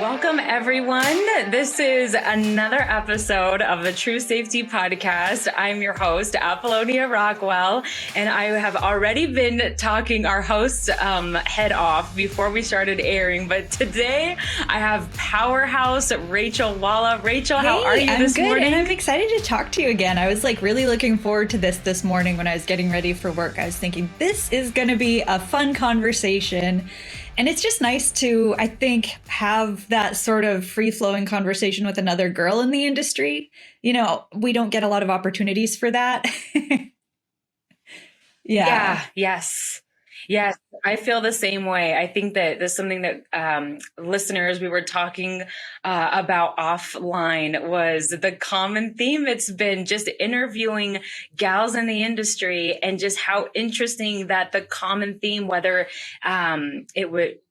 Welcome, everyone. This is another episode of the True Safety Podcast. I'm your host, Apolonia Rockwell, and I have already been talking our hosts head off before we started airing. But today I have powerhouse Rachel Walla. Rachel, how are you this morning? I'm good, and I'm excited to talk to you again. I was really looking forward to this morning when I was getting ready for work. I was thinking this is going to be a fun conversation. And it's just nice to, I think, have that sort of free-flowing conversation with another girl in the industry. You know, we don't get a lot of opportunities for that. Yes. I feel the same way. I think that there's something that listeners, we were talking about offline, was the common theme. It's been just interviewing gals in the industry and just how interesting that the common theme, whether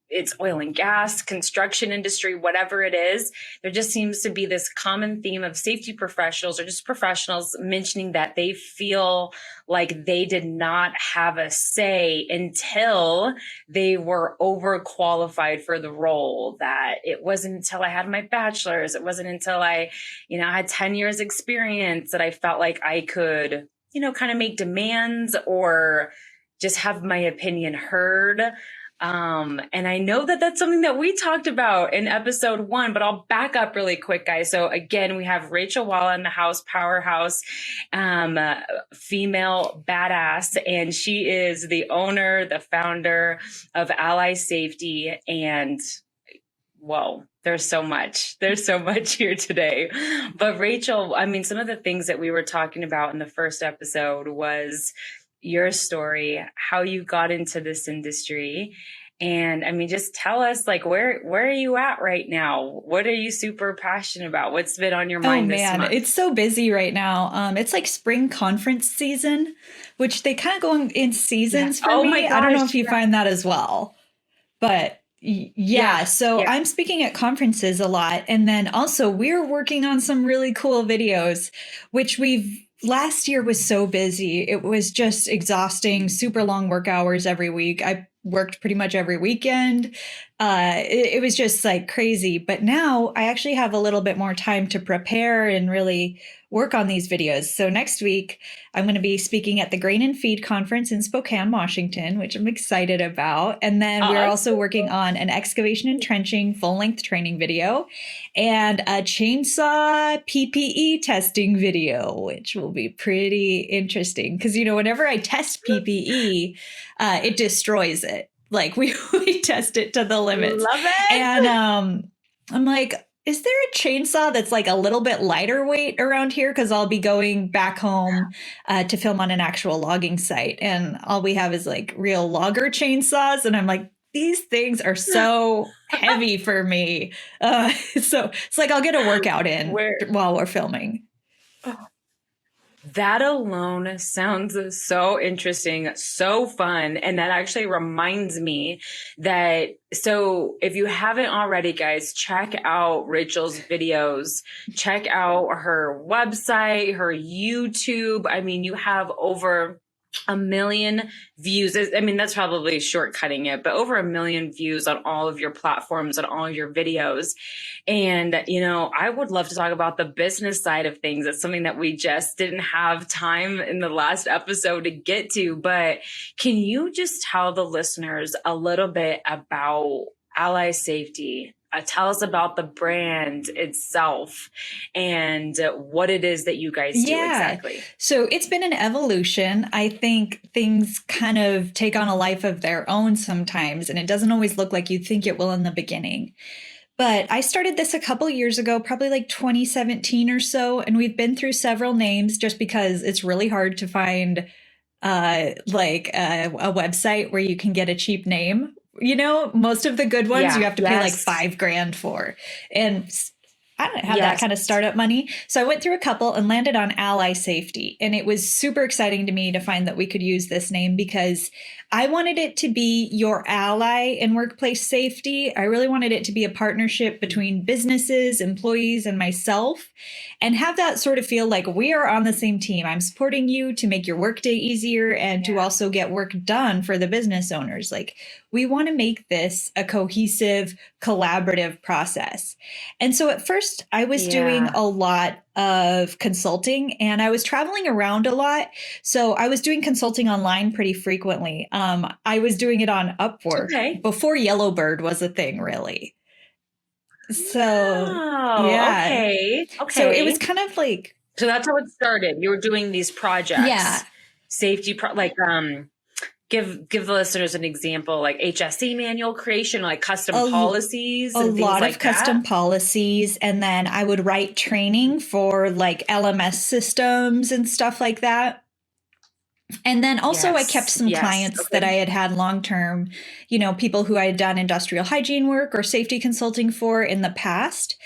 it's oil and gas, construction industry, whatever it is, there just seems to be this common theme of safety professionals or just professionals mentioning that they feel like they did not have a say until they were overqualified for the role. That it wasn't until I had my bachelor's, it wasn't until I had 10 years experience that I felt like I could, kind of make demands or just have my opinion heard. And I know that that's something that we talked about in episode 1, but I'll back up really quick, guys. So again, we have Rachel Walla in the house, powerhouse, female badass, and she is the owner, the founder of Ally Safety. And whoa, there's so much here today. But Rachel, some of the things that we were talking about in the first episode was your story, how you got into this industry. And just tell us where are you at right now? What are you super passionate about? What's been on your mind this month? It's so busy right now. It's like spring conference season, which they kind of go in seasons for me. My gosh, I don't know if you find that as well, but I'm speaking at conferences a lot. And then also we're working on some really cool videos, which last year was so busy. It was just exhausting, super long work hours every week. I worked pretty much every weekend. It was just crazy. But now I actually have a little bit more time to prepare and really work on these videos. So next week, I'm going to be speaking at the Grain and Feed Conference in Spokane, Washington, which I'm excited about. And then we're also working on an excavation and trenching full-length training video and a chainsaw PPE testing video, which will be pretty interesting. Because, whenever I test PPE, it destroys it. We test it to the limits. Love it. And I'm like, is there a chainsaw that's a little bit lighter weight around here? Because I'll be going back home to film on an actual logging site. And all we have is real logger chainsaws. And I'm like, these things are so heavy for me. So it's I'll get a workout in while we're filming. That alone sounds so interesting, so fun. And that actually reminds me that, so if you haven't already, guys, check out Rachel's videos, check out her website, her YouTube. You have over 1 million views. That's probably shortcutting it, but over 1 million views on all of your platforms and all your videos. And, I would love to talk about the business side of things. It's something that we just didn't have time in the last episode to get to, but can you just tell the listeners a little bit about Ally Safety? Tell us about the brand itself and what it is that you guys do exactly. So it's been an evolution. I think things kind of take on a life of their own sometimes, and it doesn't always look like you think it will in the beginning. But I started this a couple years ago, probably 2017 or so, and we've been through several names just because it's really hard to find a website where you can get a cheap name. Most of the good ones you have to pay $5,000 for. And I don't have that Yes. kind of startup money. So I went through a couple and landed on Ally Safety. And it was super exciting to me to find that we could use this name because I wanted it to be your ally in workplace safety. I really wanted it to be a partnership between businesses, employees, and myself, and have that sort of feel like we are on the same team. I'm supporting you to make your workday easier and to also get work done for the business owners. Like, we want to make this a cohesive, collaborative process. And so at first, I was doing a lot of consulting and I was traveling around a lot. So I was doing consulting online pretty frequently. I was doing it on Upwork before Yellowbird was a thing, really. So, Okay. So it was kind of like. So that's how it started. You were doing these projects. Yeah. Safety, give the listeners an example, like HSE manual creation, like custom policies. A lot of custom policies. And then I would write training for like LMS systems and stuff like that. And then also I kept some clients that I had long-term, people who I had done industrial hygiene work or safety consulting for in the past.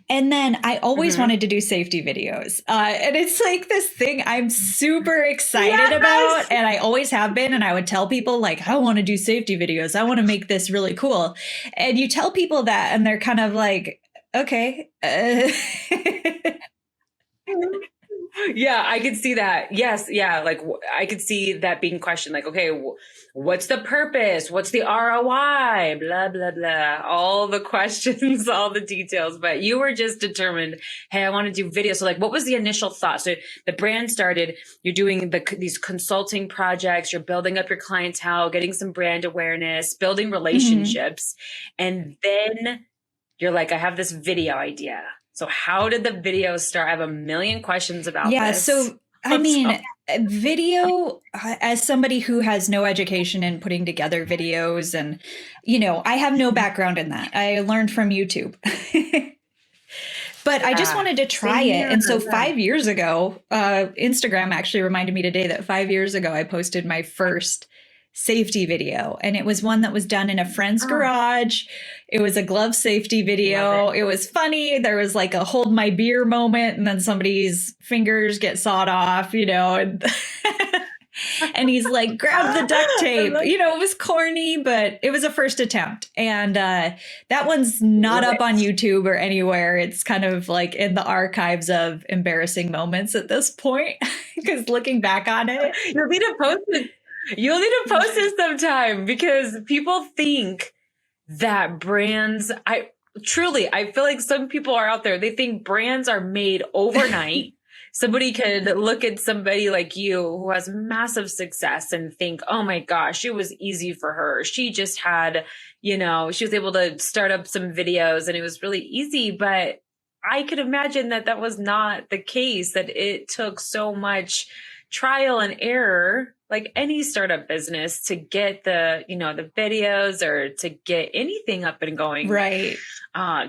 And then I always wanted to do safety videos. And it's like this thing I'm super excited about. And I always have been. And I would tell people like, I want to do safety videos. I want to make this really cool. And you tell people that and they're kind of like, okay. Yeah, I could see that. Yes. Yeah. Like I could see that being questioned. Like, okay, what's the purpose? What's the ROI? Blah, blah, blah. All the questions, all the details. But you were just determined, hey, I want to do video. So like, what was the initial thought? So the brand started, you're doing these consulting projects, you're building up your clientele, getting some brand awareness, building relationships. And then you're like, I have this video idea. So how did the video start? I have a million questions about this. Yeah, so I mean, video, as somebody who has no education in putting together videos and, I have no background in that. I learned from YouTube. But I just wanted to try it. And so 5 years ago, Instagram actually reminded me today that 5 years ago, I posted my first safety video. And it was one that was done in a friend's garage. It was a glove safety video. It was funny. There was like a hold my beer moment and then somebody's fingers get sawed off, and, and he's like, grab the duct tape. It was corny, but it was a first attempt. And that one's not up on YouTube or anywhere. It's kind of like in the archives of embarrassing moments at this point, because looking back on it. You'll need to post it. You'll need to post this sometime because people think that brands, I feel like some people are out there, they think brands are made overnight. Somebody could look at somebody like you who has massive success and think, oh my gosh, it was easy for her. She just had, she was able to start up some videos and it was really easy. But I could imagine that was not the case, that it took so much trial and error, like any startup business, to get the videos or to get anything up and going. Right.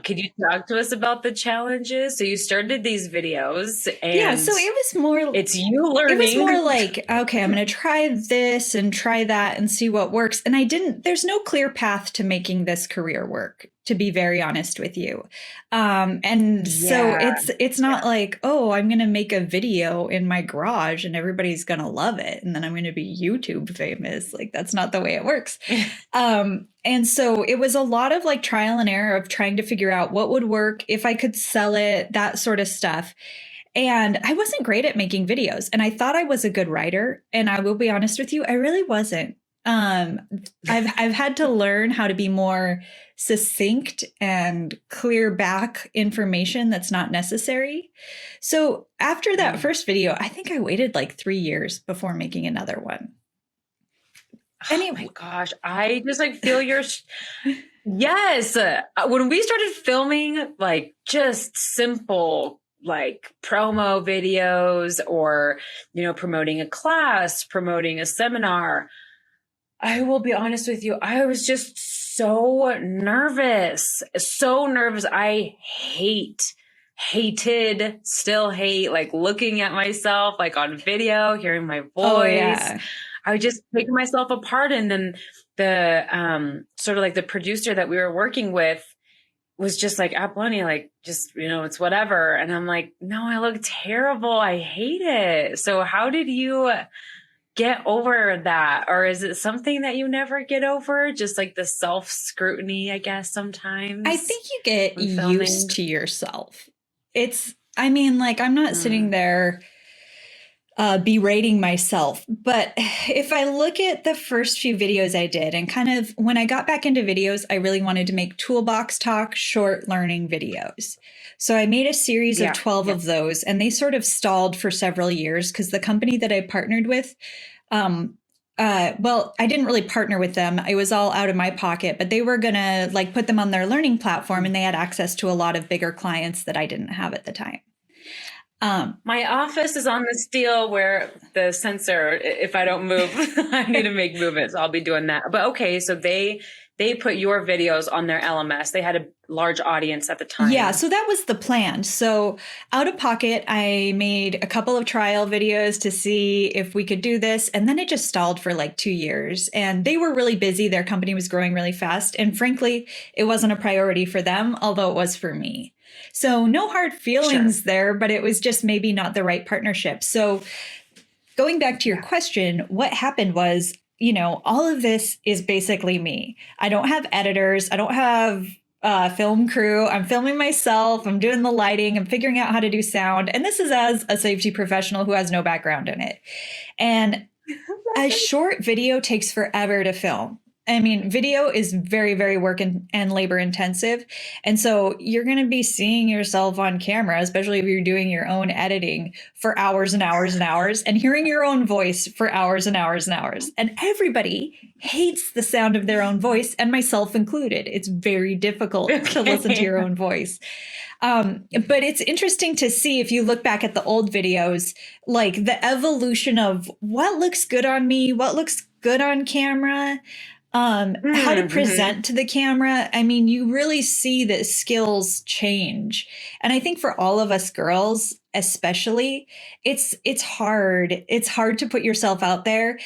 Could you talk to us about the challenges? So you started these videos and so it was more, it's you learning. It was more like, okay, I'm going to try this and try that and see what works. And there's no clear path to making this career work, to be very honest with you. So it's not like, oh, I'm going to make a video in my garage and everybody's going to love it. And then I'm going to be YouTube famous. Like, that's not the way it works. And so it was a lot of like trial and error of trying to figure out what would work, if I could sell it, that sort of stuff. And I wasn't great at making videos. And I thought I was a good writer. And I will be honest with you, I really wasn't. I've had to learn how to be more succinct and clear back information that's not necessary. So after that first video, I think I waited like 3 years before making another one. Oh my gosh, I just like feel your yes. When we started filming like just simple like promo videos or promoting a class, promoting a seminar, I will be honest with you, I was just so nervous. I still hate like looking at myself like on video, hearing my voice. Oh, yeah. I would just take myself apart. And then the sort of like the producer that we were working with, was just like, Apolonia, like, just, it's whatever. And I'm like, no, I look terrible. I hate it. So how did you get over that? Or is it something that you never get over? Just like the self scrutiny, I guess, sometimes I think you get when used filming. to yourself. I mean, like, I'm not sitting there berating myself. But if I look at the first few videos I did, and kind of when I got back into videos, I really wanted to make toolbox talk, short learning videos. So I made a series of Yeah. 12 of those, and they sort of stalled for several years because the company that I partnered with, well, I didn't really partner with them. It was all out of my pocket, but they were going to like put them on their learning platform, and they had access to a lot of bigger clients that I didn't have at the time. My office is on this deal where the sensor, if I don't move, I need to make movements. I'll be doing that. But okay, so they put your videos on their LMS. They had a large audience at the time. Yeah, so that was the plan. So out of pocket, I made a couple of trial videos to see if we could do this. And then it just stalled for like 2 years. And they were really busy. Their company was growing really fast. And frankly, it wasn't a priority for them, although it was for me. So no hard feelings there, but it was just maybe not the right partnership. So going back to your question, what happened was, all of this is basically me. I don't have editors. I don't have film crew. I'm filming myself. I'm doing the lighting. I'm figuring out how to do sound. And this is as a safety professional who has no background in it. And a short video takes forever to film. I mean, video is very, very work and labor intensive. And so you're going to be seeing yourself on camera, especially if you're doing your own editing for hours and hours and hours, and hearing your own voice for hours and hours and hours. And everybody hates the sound of their own voice, and myself included. It's very difficult to listen to your own voice. But it's interesting to see, if you look back at the old videos, like the evolution of what looks good on me, what looks good on camera, how to present to the camera. I mean, you really see the skills change. And I think for all of us girls, especially, it's hard. It's hard to put yourself out there.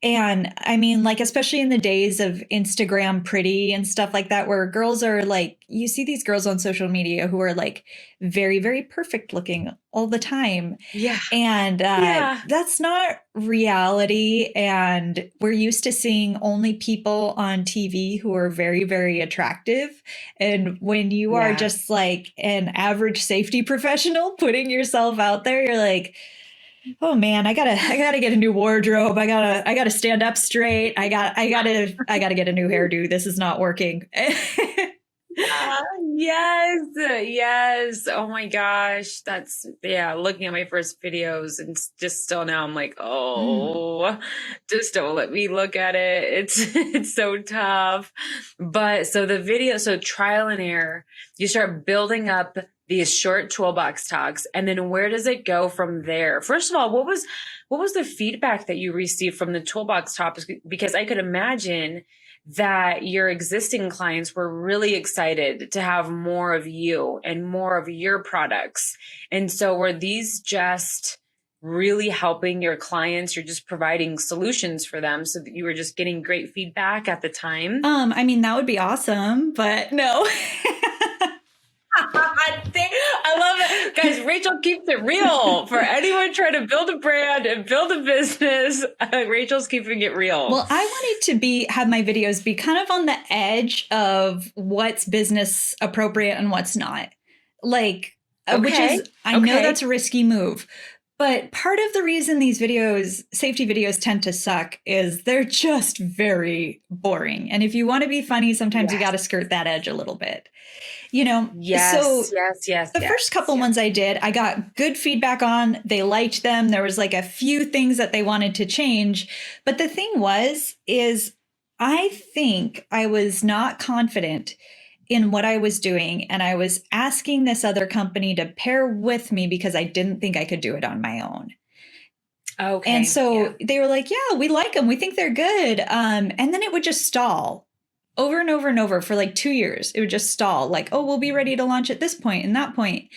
And I mean, like, especially in the days of Instagram pretty and stuff like that, where girls are like, you see these girls on social media who are like very, very perfect looking all the time. Yeah. And that's not reality. And we're used to seeing only people on TV who are very, very attractive. And when you are just like an average safety professional putting yourself out there, you're like, oh man, I gotta get a new wardrobe. I gotta stand up straight. I gotta get a new hairdo. This is not working. Yes. Oh my gosh. That's, looking at my first videos and just still now I'm like, just don't let me look at it. It's so tough. But so trial and error, you start building up these short toolbox talks. And then where does it go from there? First of all, what was the feedback that you received from the toolbox topics? Because I could imagine that your existing clients were really excited to have more of you and more of your products. And so were these just really helping your clients? You're just providing solutions for them so that you were just getting great feedback at the time? I mean, that would be awesome, but no. I love it. Guys, Rachel keeps it real. For anyone trying to build a brand and build a business, Rachel's keeping it real. Well, I wanted to have my videos be kind of on the edge of what's business appropriate and what's not. Like, which is, I know that's a risky move. But part of the reason these videos, safety videos, tend to suck is they're just very boring. And if you want to be funny, sometimes you got to skirt that edge a little bit. Yes. The first couple ones I did, I got good feedback on. They liked them. There was like a few things that they wanted to change. But the thing is I think I was not confident in what I was doing. And I was asking this other company to pair with me because I didn't think I could do it on my own. Okay. And so they were like, yeah, we like them. We think they're good. And then it would just stall over and over and over for like 2 years. It would just stall, like, oh, we'll be ready to launch at this point and that point.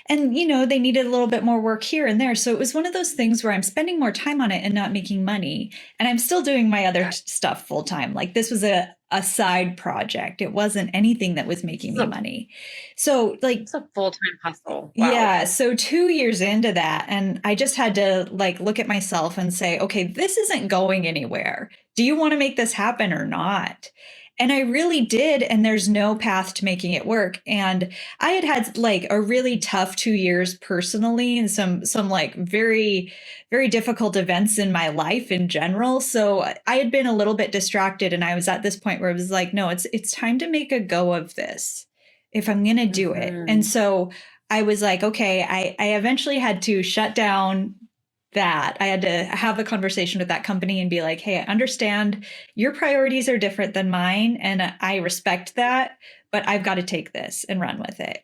And, they needed a little bit more work here and there. So it was one of those things where I'm spending more time on it and not making money. And I'm still doing my other stuff full time. Like, this was a a side project. It wasn't anything that was making me money. So like, it's a full-time hustle. Wow. Yeah. So 2 years into that, and I just had to like look at myself and say, okay, this isn't going anywhere. Do you want to make this happen or not? And I really did. And there's no path to making it work. And I had like a really tough 2 years personally, and some like very, very difficult events in my life in general. So I had been a little bit distracted, and I was at this point where it was like, no, it's time to make a go of this if I'm going to do it. And so I was like, okay, I eventually had to shut down that. I had to have a conversation with that company and be like, hey, I understand your priorities are different than mine, and I respect that, but I've got to take this and run with it.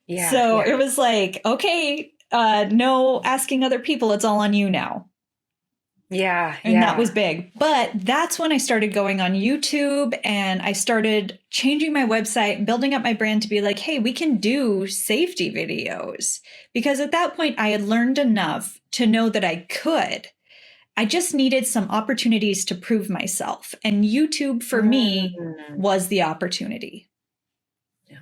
Yeah. So it was like, okay, no asking other people. It's all on you now. Yeah. And that was big. But that's when I started going on YouTube, and I started changing my website and building up my brand to be like, hey, we can do safety videos. Because at that point, I had learned enough to know that I could. I just needed some opportunities to prove myself. And YouTube for me was the opportunity.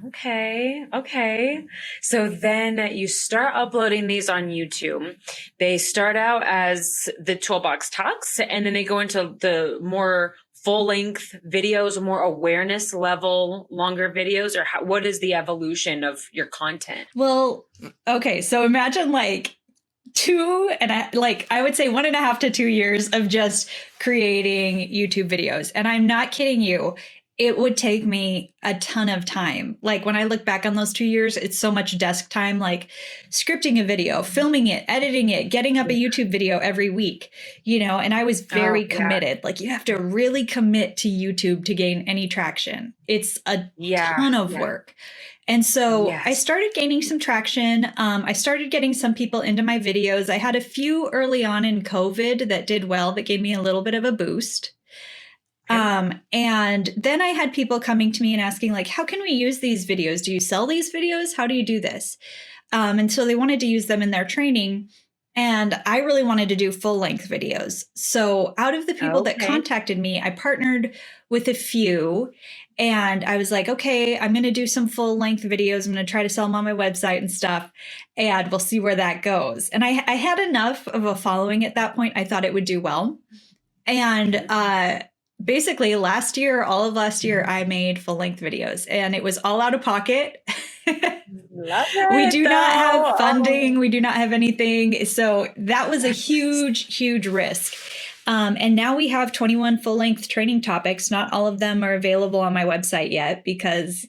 Okay. So then you start uploading these on YouTube. They start out as the Toolbox Talks, and then they go into the more full-length videos, more awareness level, longer videos, or what is the evolution of your content? Well, okay. So imagine like I would say 1.5 to 2 years of just creating YouTube videos. And I'm not kidding you. It would take me a ton of time. Like when I look back on those 2 years, it's so much desk time, like scripting a video, filming it, editing it, getting up a YouTube video every week, and I was very committed. Like you have to really commit to YouTube to gain any traction. It's a ton of work. And so I started gaining some traction. I started getting some people into my videos. I had a few early on in COVID that did well, that gave me a little bit of a boost. And then I had people coming to me and asking like, how can we use these videos? Do you sell these videos? How do you do this? And so they wanted to use them in their training. And I really wanted to do full length videos. So out of the people that contacted me, I partnered with a few, and I was like, okay, I'm going to do some full length videos. I'm going to try to sell them on my website and stuff, and we'll see where that goes. And I had enough of a following at that point. I thought it would do well. And, basically all of last year, I made full length videos, and it was all out of pocket. Love it, we do not have funding. We do not have anything. So that was a huge, huge risk. And now we have 21 full length training topics. Not all of them are available on my website yet because,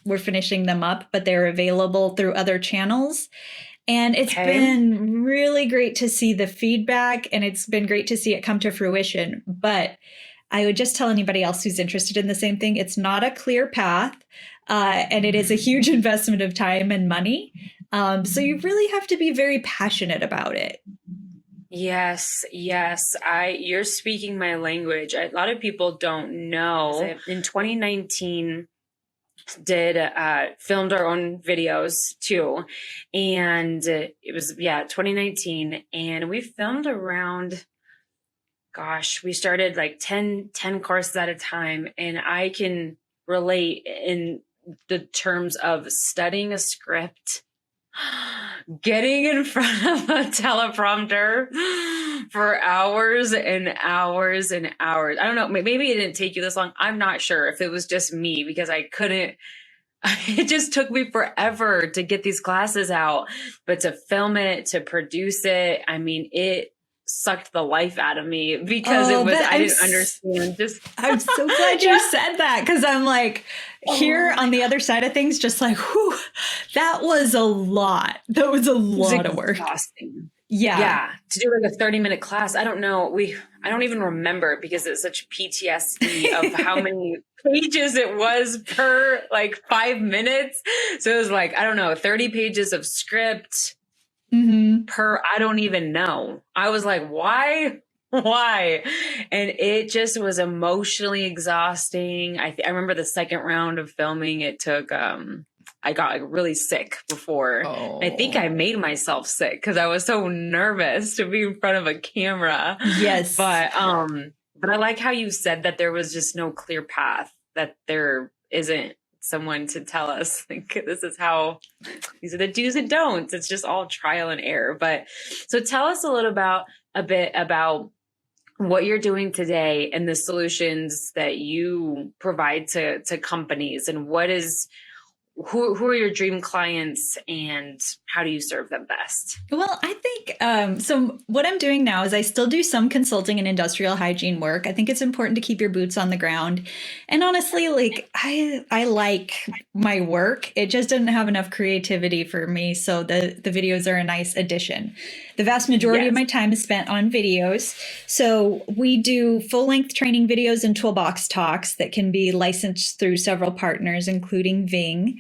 we're finishing them up, but they're available through other channels. And it's been really great to see the feedback, and it's been great to see it come to fruition. But I would just tell anybody else who's interested in the same thing, it's not a clear path, and it is a huge investment of time and money. So you really have to be very passionate about it. Yes. You're speaking my language. A lot of people don't know. In 2019, filmed our own videos too. And it was, 2019. And we filmed around, we started like 10 courses at a time. And I can relate in the terms of studying a script, getting in front of a teleprompter for hours and hours and hours. I don't know. Maybe it didn't take you this long. I'm not sure if it was just me, because I couldn't. It just took me forever to get these classes out, but to film it, to produce it, I mean, it sucked the life out of me because I didn't understand. I'm so glad you said that, because I'm like here on the other side of things, just like, whew, that was a lot. That was a lot of work. Yeah. To do like a 30-minute class. I don't know. I don't even remember, because it's such PTSD of how many pages it was per like 5 minutes. So it was like, I don't know, 30 pages of script per, I don't even know. I was like, why? And it just was emotionally exhausting. I remember the second round of filming, it took, I got like really sick before. I think I made myself sick because I was so nervous to be in front of a camera. Yes. But But I like how you said that there was just no clear path, that there isn't someone to tell us, like, this is how, these are the do's and don'ts. It's just all trial and error. But so tell us a bit about what you're doing today and the solutions that you provide to companies, and who are your dream clients and how do you serve them best? Well, I think so. What I'm doing now is I still do some consulting and industrial hygiene work. I think it's important to keep your boots on the ground. And honestly, like I like my work. It just doesn't have enough creativity for me. So the videos are a nice addition. The vast majority of my time is spent on videos. So we do full-length training videos and toolbox talks that can be licensed through several partners, including Ving.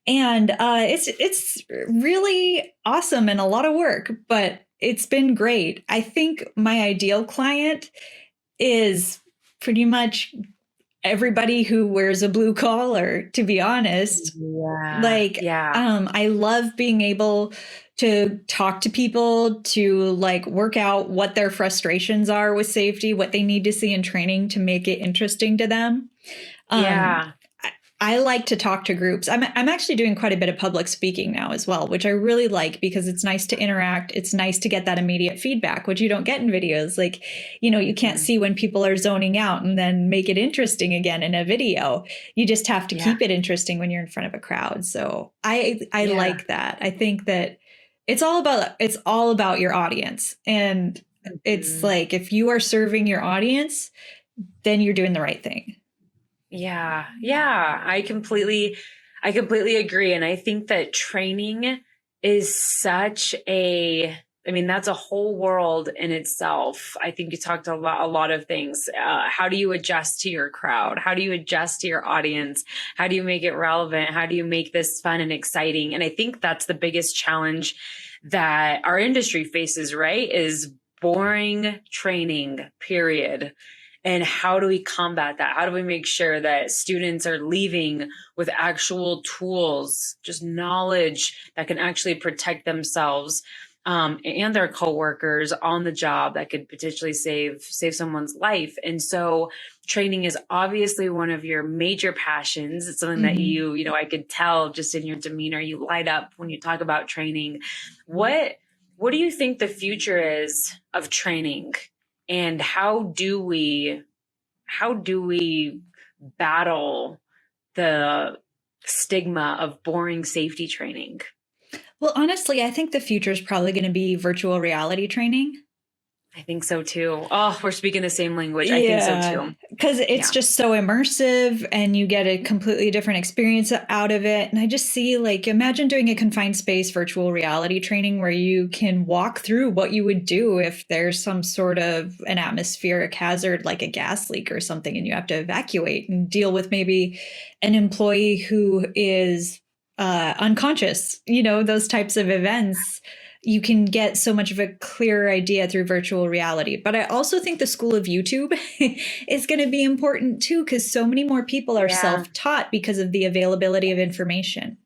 And it's really awesome and a lot of work, but it's been great. I think my ideal client is pretty much everybody who wears a blue collar, to be honest. I love being able to talk to people, to like work out what their frustrations are with safety, what they need to see in training to make it interesting to them. I like to talk to groups. I'm actually doing quite a bit of public speaking now as well, which I really like because it's nice to interact. It's nice to get that immediate feedback, which you don't get in videos. Like, you can't see when people are zoning out and then make it interesting again in a video. You just have to keep it interesting when you're in front of a crowd. So I like that. I think that it's all about your audience. And it's like, if you are serving your audience, then you're doing the right thing. Yeah. I completely agree. And I think that training is such that's a whole world in itself. I think you talked a lot of things. How do you adjust to your crowd? How do you adjust to your audience? How do you make it relevant? How do you make this fun and exciting? And I think that's the biggest challenge that our industry faces, right? Is boring training, period. And how do we combat that? How do we make sure that students are leaving with actual tools, just knowledge that can actually protect themselves and their coworkers on the job, that could potentially save someone's life? And so training is obviously one of your major passions. It's something that I could tell just in your demeanor. You light up when you talk about training. What do you think the future is of training? And how do we battle the stigma of boring safety training? Well, honestly, I think the future is probably going to be virtual reality training. I think so too. Oh, we're speaking the same language. I think so too. Because it's just so immersive and you get a completely different experience out of it. And I just see, like, imagine doing a confined space virtual reality training where you can walk through what you would do if there's some sort of an atmospheric hazard, like a gas leak or something, and you have to evacuate and deal with maybe an employee who is unconscious, those types of events. You can get so much of a clearer idea through virtual reality. But I also think the school of YouTube is going to be important too, because so many more people are self-taught because of the availability of information.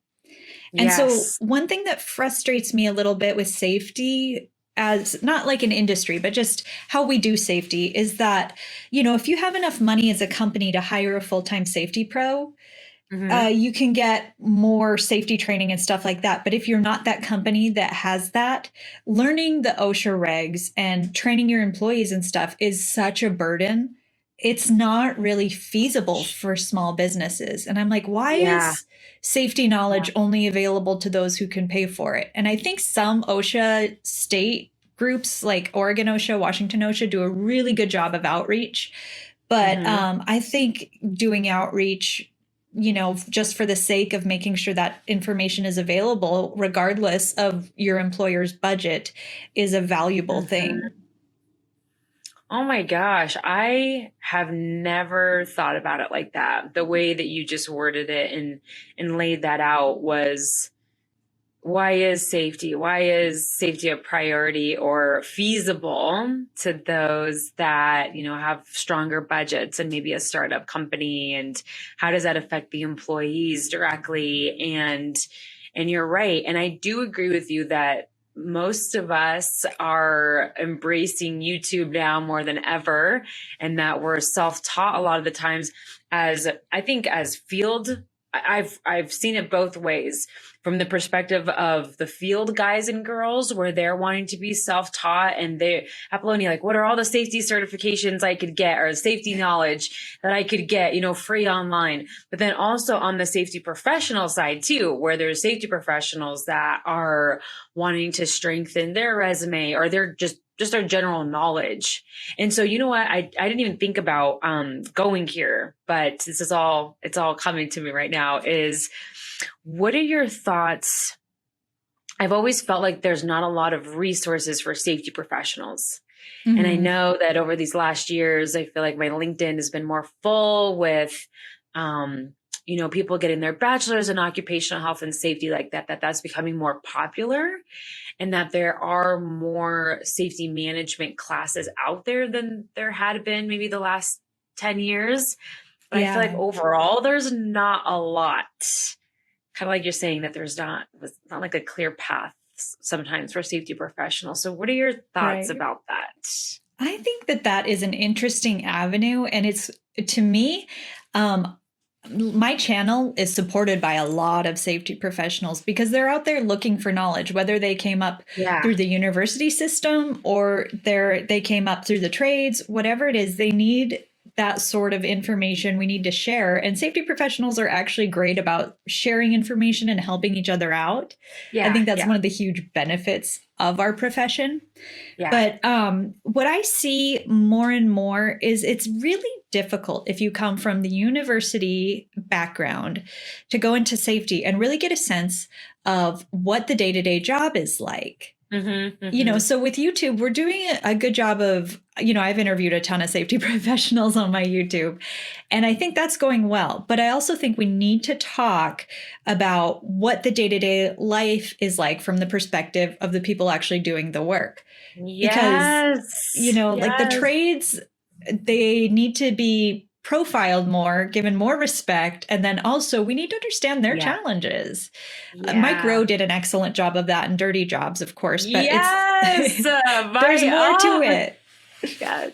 And so one thing that frustrates me a little bit with safety, as not like an industry, but just how we do safety, is that, if you have enough money as a company to hire a full-time safety pro, you can get more safety training and stuff like that. But if you're not that company that has that, learning the OSHA regs and training your employees and stuff is such a burden. It's not really feasible for small businesses. And I'm like, why is safety knowledge only available to those who can pay for it? And I think some OSHA state groups like Oregon OSHA, Washington OSHA do a really good job of outreach. But I think doing outreach, just for the sake of making sure that information is available, regardless of your employer's budget, is a valuable thing. Oh my gosh. I have never thought about it like that. The way that you just worded it and laid that out was, why is safety a priority or feasible to those that, have stronger budgets and maybe a startup company? And how does that affect the employees directly? And you're right. And I do agree with you that most of us are embracing YouTube now more than ever, and that we're self-taught a lot of the times. As I think, as field, I've seen it both ways, from the perspective of the field guys and girls, where they're wanting to be self-taught, and they, Apolonia, like, what are all the safety certifications I could get, or safety knowledge that I could get, free online. But then also on the safety professional side too, where there's safety professionals that are wanting to strengthen their resume, or their just our general knowledge. And so, you know what, I didn't even think about going here, but it's all coming to me right now, is what are your thoughts? I've always felt like there's not a lot of resources for safety professionals. Mm-hmm. And I know that over these last years, I feel like my LinkedIn has been more full with, people getting their bachelor's in occupational health and safety, like that's becoming more popular, and that there are more safety management classes out there than there had been maybe the last 10 years. But I feel like overall, there's not a lot. Kind of like you're saying, that it's not like a clear path sometimes for safety professionals. So what are your thoughts about that? I think that is an interesting avenue. And it's, to me, my channel is supported by a lot of safety professionals, because they're out there looking for knowledge, whether they came up through the university system or they came up through the trades, whatever it is, they need that sort of information we need to share. And safety professionals are actually great about sharing information and helping each other out. I think that's one of the huge benefits of our profession. But what I see more and more is it's really difficult if you come from the university background to go into safety and really get a sense of what the day-to-day job is like. Mm-hmm, mm-hmm. So with YouTube, we're doing a good job of, I've interviewed a ton of safety professionals on my YouTube, and I think that's going well. But I also think we need to talk about what the day-to-day life is like from the perspective of the people actually doing the work. Because, like the trades, they need to be profiled more, given more respect. And then also we need to understand their challenges. Mike Rowe did an excellent job of that in Dirty Jobs, of course, but there's more to it. God.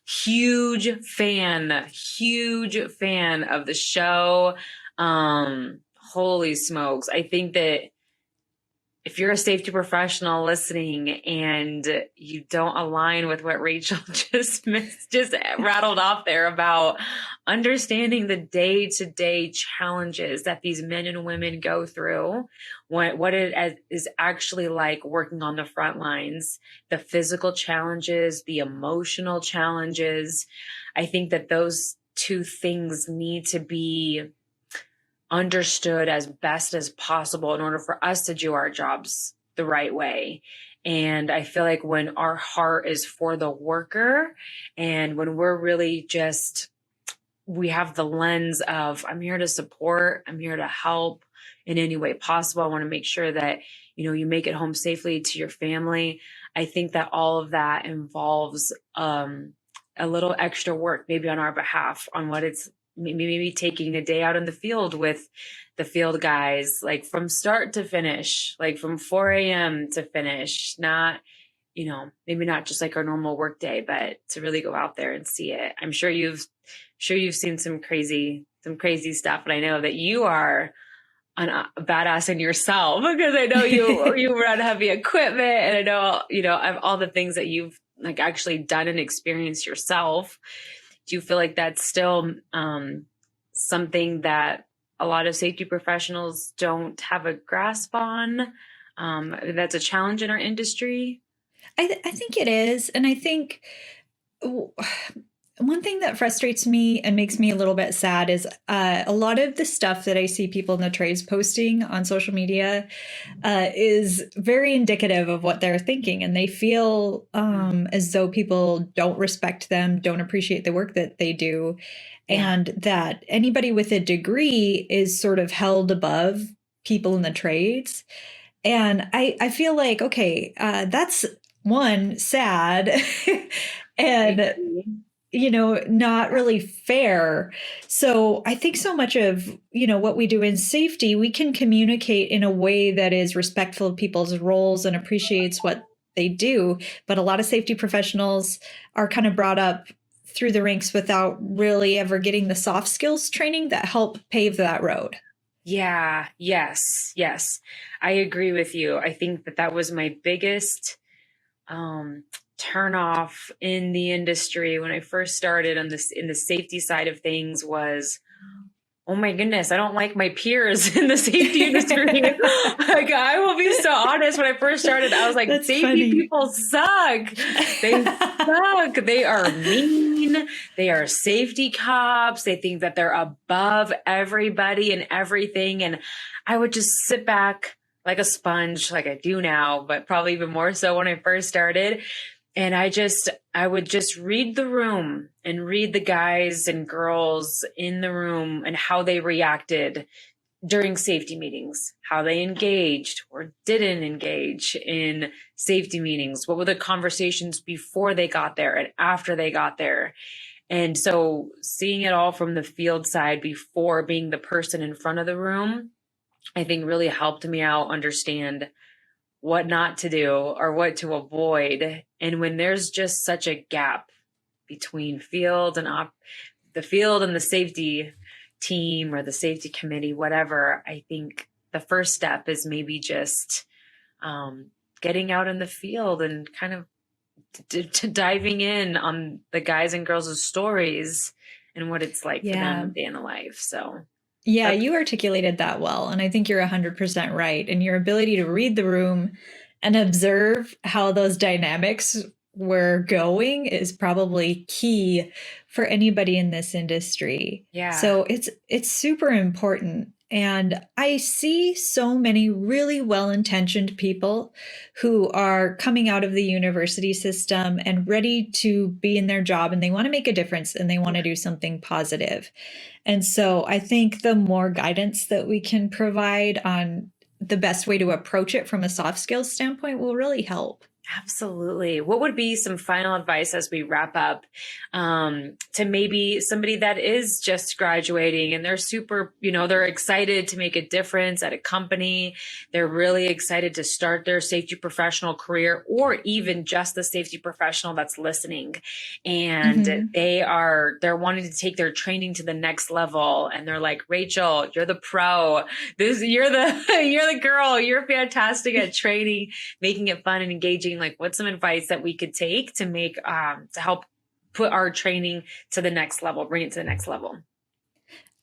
Huge fan of the show. Holy smokes. I think that if you're a safety professional listening and you don't align with what Rachel just rattled off there about understanding the day-to-day challenges that these men and women go through, what it is actually like working on the front lines, the physical challenges, the emotional challenges, I think that those two things need to be understood as best as possible in order for us to do our jobs the right way. And I feel like when our heart is for the worker, and when we're really we have the lens of, I'm here to support, I'm here to help in any way possible. I want to make sure that, you make it home safely to your family. I think that all of that involves a little extra work, maybe on our behalf, on what it's maybe taking a day out in the field with the field guys, like from start to finish, like from 4 a.m. to finish, not, maybe not just like our normal work day, but to really go out there and see it. I'm sure you've seen some crazy stuff, and I know that you are a badass in yourself, because I know you run heavy equipment, and I know, all the things that you've like actually done and experienced yourself. Do you feel like that's still something that a lot of safety professionals don't have a grasp on? That's a challenge in our industry? I think it is. And I think one thing that frustrates me and makes me a little bit sad is a lot of the stuff that I see people in the trades posting on social media is very indicative of what they're thinking. And they feel as though people don't respect them, don't appreciate the work that they do, and that anybody with a degree is sort of held above people in the trades. And I feel like, okay, that's one, sad. And not really fair. So I think so much of, what we do in safety, we can communicate in a way that is respectful of people's roles and appreciates what they do. But a lot of safety professionals are kind of brought up through the ranks without really ever getting the soft skills training that help pave that road. Yeah. Yes. Yes. I agree with you. I think that was my biggest turn off in the industry when I first started on this in the safety side of things was, oh my goodness, I don't like my peers in the safety industry. Like, I will be so honest. When I first started, I was like, That's safety funny. people suck. They suck. They are mean. They are safety cops. They think that they're above everybody and everything. And I would just sit back like a sponge, like I do now, but probably even more so when I first started. And I would just read the room and read the guys and girls in the room and how they reacted during safety meetings, how they engaged or didn't engage in safety meetings. What were the conversations before they got there and after they got there? And so seeing it all from the field side before being the person in front of the room, I think really helped me out understand what not to do or what to avoid. And when there's just such a gap between field and the field and the safety team or the safety committee, whatever, I think the first step is maybe just getting out in the field and kind of to diving in on the guys and girls' stories and what it's like for them day in the life. So yeah, you articulated that well. And I think you're 100% right. And your ability to read the room and observe how those dynamics were going is probably key for anybody in this industry. Yeah. So it's super important. And I see so many really well-intentioned people who are coming out of the university system and ready to be in their job, and they want to make a difference and they want to do something positive. And so I think the more guidance that we can provide on the best way to approach it from a soft skills standpoint will really help. Absolutely. What would be some final advice as we wrap up to maybe somebody that is just graduating and they're super, they're excited to make a difference at a company. They're really excited to start their safety professional career, or even just the safety professional that's listening. And they're wanting to take their training to the next level. And they're like, Rachel, you're the pro. You're the girl. You're fantastic at training, making it fun and engaging. Like, what's some advice that we could take to make to help put our training to the next level, bring it to the next level?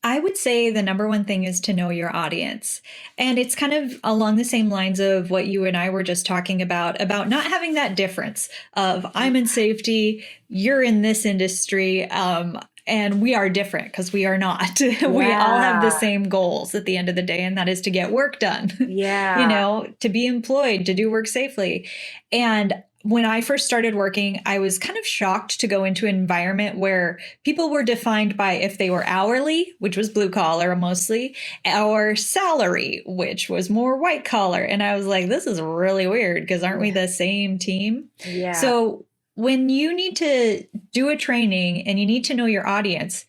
I would say the number one thing is to know your audience. And it's kind of along the same lines of what you and I were just talking about not having that difference of I'm in safety, you're in this industry, and we are different because we are not. Yeah. We all have the same goals at the end of the day, and that is to get work done. Yeah. To be employed, to do work safely. And when I first started working, I was kind of shocked to go into an environment where people were defined by if they were hourly, which was blue collar mostly, or salary, which was more white collar. And I was like, this is really weird because aren't we the same team? Yeah. So when you need to do a training and you need to know your audience,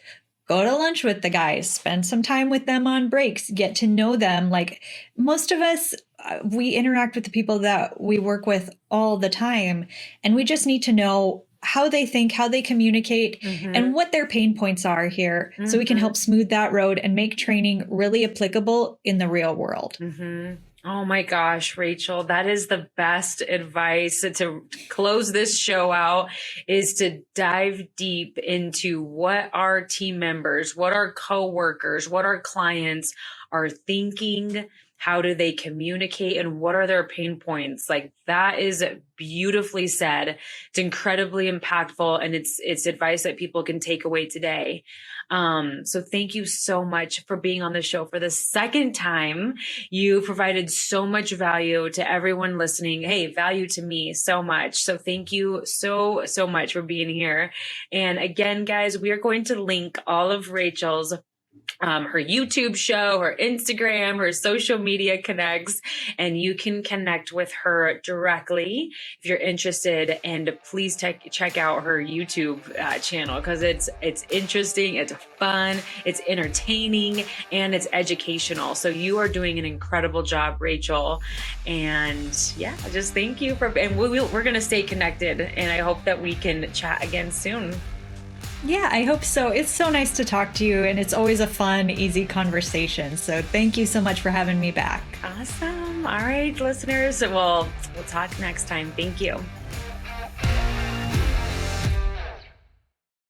go to lunch with the guys, spend some time with them on breaks, get to know them. Like most of us, we interact with the people that we work with all the time, and we just need to know how they think, how they communicate, and what their pain points are here, so we can help smooth that road and make training really applicable in the real world. Oh my gosh, Rachel, that is the best advice to close this show out, is to dive deep into what our team members, what our coworkers, what our clients are thinking. How do they communicate, and what are their pain points? Like, that is beautifully said. It's incredibly impactful, and it's advice that people can take away today. So thank you so much for being on the show for the second time. You provided so much value to everyone listening. Hey, value to me so much. So thank you so much for being here. And again, guys, we are going to link all of Rachel's her YouTube show, her Instagram, her social media connects, and you can connect with her directly if you're interested. And please check out her YouTube channel, because it's interesting, it's fun, it's entertaining, and it's educational. So you are doing an incredible job, Rachel. And yeah, just thank you and we're going to stay connected, and I hope that we can chat again soon. Yeah, I hope so. It's so nice to talk to you, and it's always a fun, easy conversation. So thank you so much for having me back. Awesome. All right, listeners. Well, we'll talk next time. Thank you.